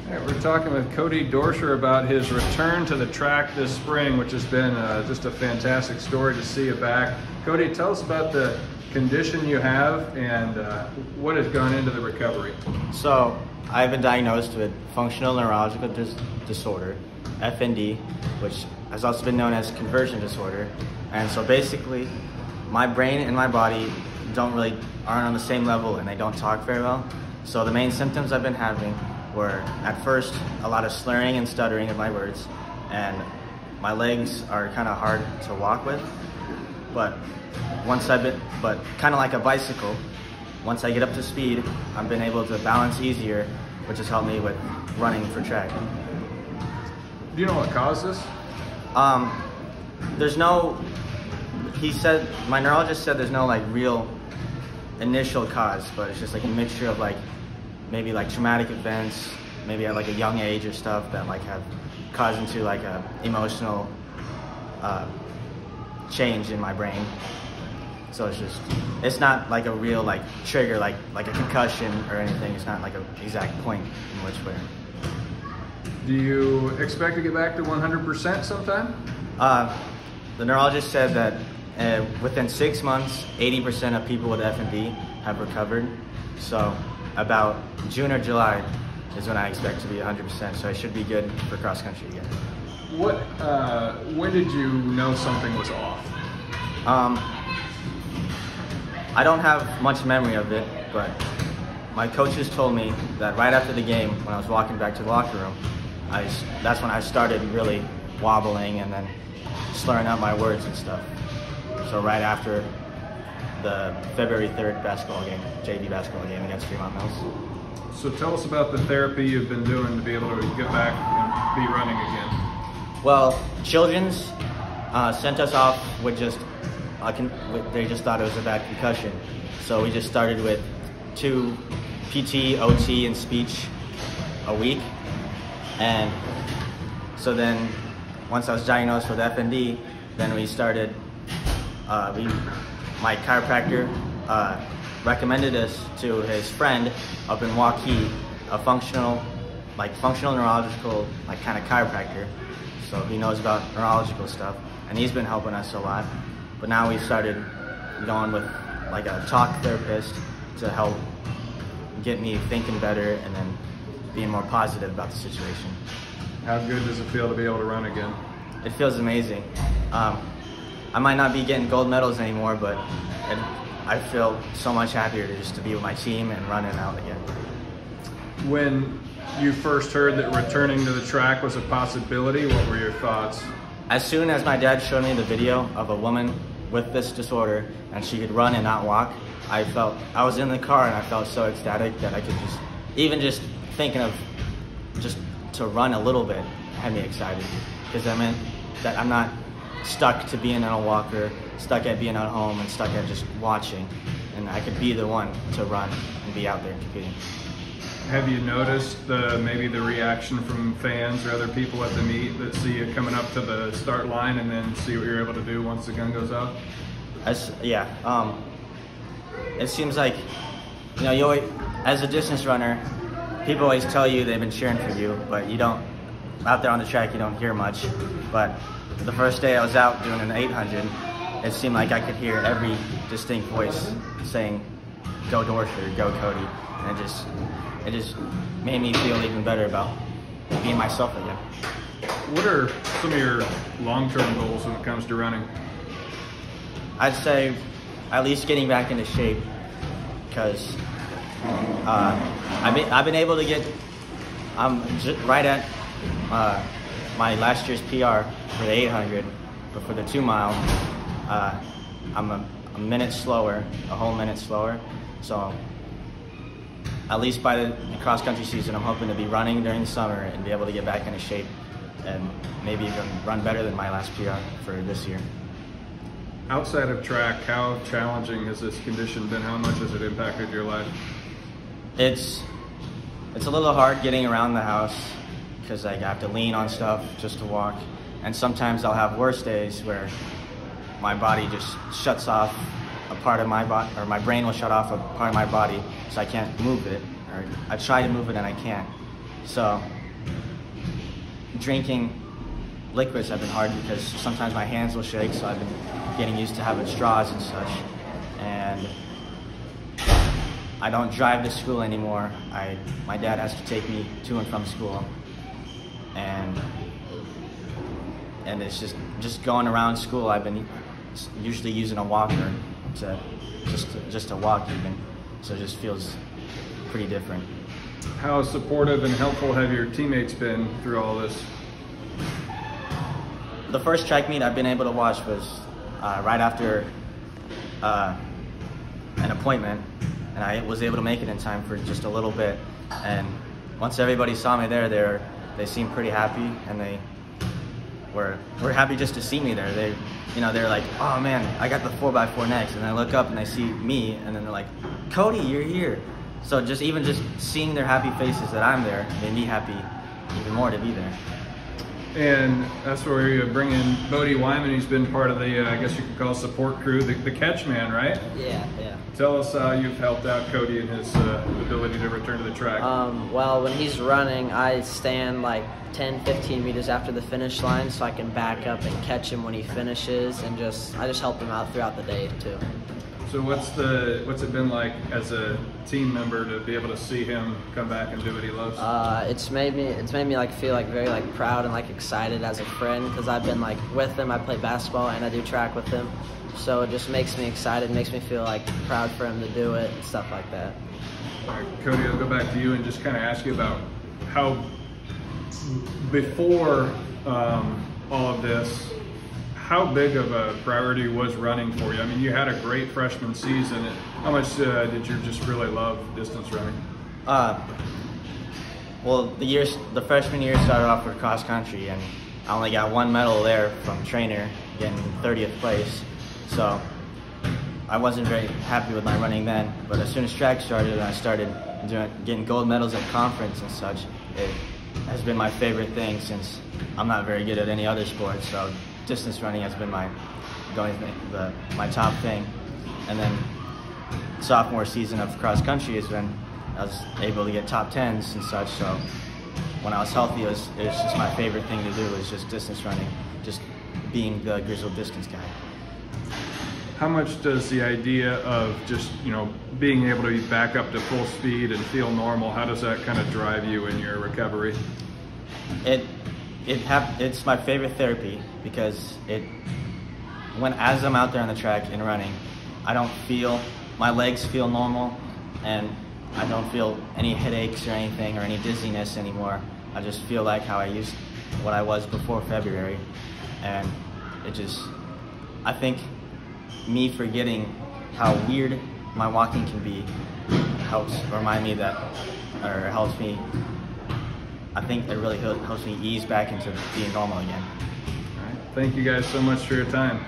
All right, we're talking with Cody Dorscher about his return to the track this spring, which has been just a fantastic story to see you back. Cody, tell us about the condition you have and what has gone into the recovery. So, I've been diagnosed with functional neurological disorder, FND, which has also been known as conversion disorder. And so basically, my brain and my body aren't on the same level and they don't talk very well. So the main symptoms I've been having were, at first, a lot of slurring and stuttering of my words, and my legs are kind of hard to walk with. But kind of like a bicycle, once I get up to speed, I've been able to balance easier, which has helped me with running for track. Do you know what caused this? My neurologist said there's no like real initial cause, but it's just like a mixture of maybe traumatic events, maybe at like a young age or stuff that have caused into like a emotional change in my brain. So it's not like a real trigger like a concussion or anything. It's not like an exact point in which way. Do you expect to get back to 100% sometime? The neurologist said that within 6 months, 80% of people with FND have recovered. So about June or July is when I expect to be 100%. So I should be good for cross country again. When did you know something was off? I don't have much memory of it, but my coaches told me that right after the game, when I was walking back to the locker room, that's when I started really wobbling and then slurring out my words and stuff. So right after the February 3rd basketball game, JV basketball game against Fremont Mills. So tell us about the therapy you've been doing to be able to get back and be running again. Well, Children's sent us off with they just thought it was a bad concussion. So we just started with 2 PT, OT, and speech a week. And so then once I was diagnosed with FND, then we started, my chiropractor recommended us to his friend up in Waukee, a functional neurological kind of chiropractor. So he knows about neurological stuff, and he's been helping us a lot. But now we've started going with a talk therapist to help get me thinking better and then being more positive about the situation. How good does it feel to be able to run again? It feels amazing. I might not be getting gold medals anymore, but I feel so much happier just to be with my team and running out again. When you first heard that returning to the track was a possibility, what were your thoughts? As soon as my dad showed me the video of a woman with this disorder and she could run and not walk, I was in the car and I felt so ecstatic that I could just thinking of just to run a little bit had me excited, because that meant that I'm not stuck to being on a walker, stuck at being at home, and stuck at just watching, and I could be the one to run and be out there competing. Have you noticed maybe the reaction from fans or other people at the meet that see you coming up to the start line and then see what you're able to do once the gun goes off? It seems like, as a distance runner, people always tell you they've been cheering for you, but out there on the track, you don't hear much. But the first day I was out doing an 800, it seemed like I could hear every distinct voice saying, "Go Dorscher, go Cody," and it just made me feel even better about being myself again. What are some of your long-term goals when it comes to running? I'd say at least getting back into shape, because I've been able to get, I'm right at my last year's PR for the 800, but for the 2 mile, I'm a whole minute slower. So at least by the cross country season, I'm hoping to be running during the summer and be able to get back into shape and maybe even run better than my last PR for this year. Outside of track, how challenging has this condition been? How much has it impacted your life? It's a little hard getting around the house because I have to lean on stuff just to walk. And sometimes I'll have worse days where my body just shuts off a part of my body, or my brain will shut off a part of my body, so I can't move it. Or I try to move it and I can't. So drinking liquids have been hard because sometimes my hands will shake, so I've been getting used to having straws and such. And I don't drive to school anymore. My dad has to take me to and from school, and it's just going around school. I've been usually using a walker to walk even, so it just feels pretty different. How supportive and helpful have your teammates been through all this? The first track meet I've been able to watch was right after an appointment, and I was able to make it in time for just a little bit. And once everybody saw me there, they seemed pretty happy, and they were happy just to see me there. They're like, oh man, I got the 4x4 next, and I look up and they see me, and then they're like, Cody, you're here. So even just seeing their happy faces that I'm there made me happy even more to be there. And that's where you bring in Cody Wyman. He's been part of the, I guess you could call support crew, the catch man, right? Yeah. Tell us how you've helped out Cody in his ability to return to the track. Well, when he's running, I stand like 10, 15 meters after the finish line so I can back up and catch him when he finishes, and I just help him out throughout the day too. So what's it been like as a team member to be able to see him come back and do what he loves? It's made me like feel like very like proud and like excited as a friend, because I've been like with him. I play basketball and I do track with him, so it just makes me excited, makes me feel like proud for him to do it and stuff like that. All right, Cody, I'll go back to you and just kind of ask you about how before all of this, how big of a priority was running for you? I mean, you had a great freshman season. How much did you just really love distance running? Well, the freshman year started off with cross country, and I only got one medal there from trainer, getting 30th place. So I wasn't very happy with my running then. But as soon as track started and I started getting gold medals at conference and such, it has been my favorite thing, since I'm not very good at any other sport. So distance running has been my top thing. And then sophomore season of cross country has been, I was able to get top 10s and such. So when I was healthy, it was just my favorite thing to do, was just distance running, just being the Griswold distance guy. How much does the idea of just, being able to be back up to full speed and feel normal, how does that kind of drive you in your recovery? It's my favorite therapy, because as I'm out there on the track and running, my legs feel normal, and I don't feel any headaches or anything or any dizziness anymore. I just feel like what I was before February, and I think me forgetting how weird my walking can be helps me. I think it really helps me ease back into being normal again. All right. Thank you guys so much for your time.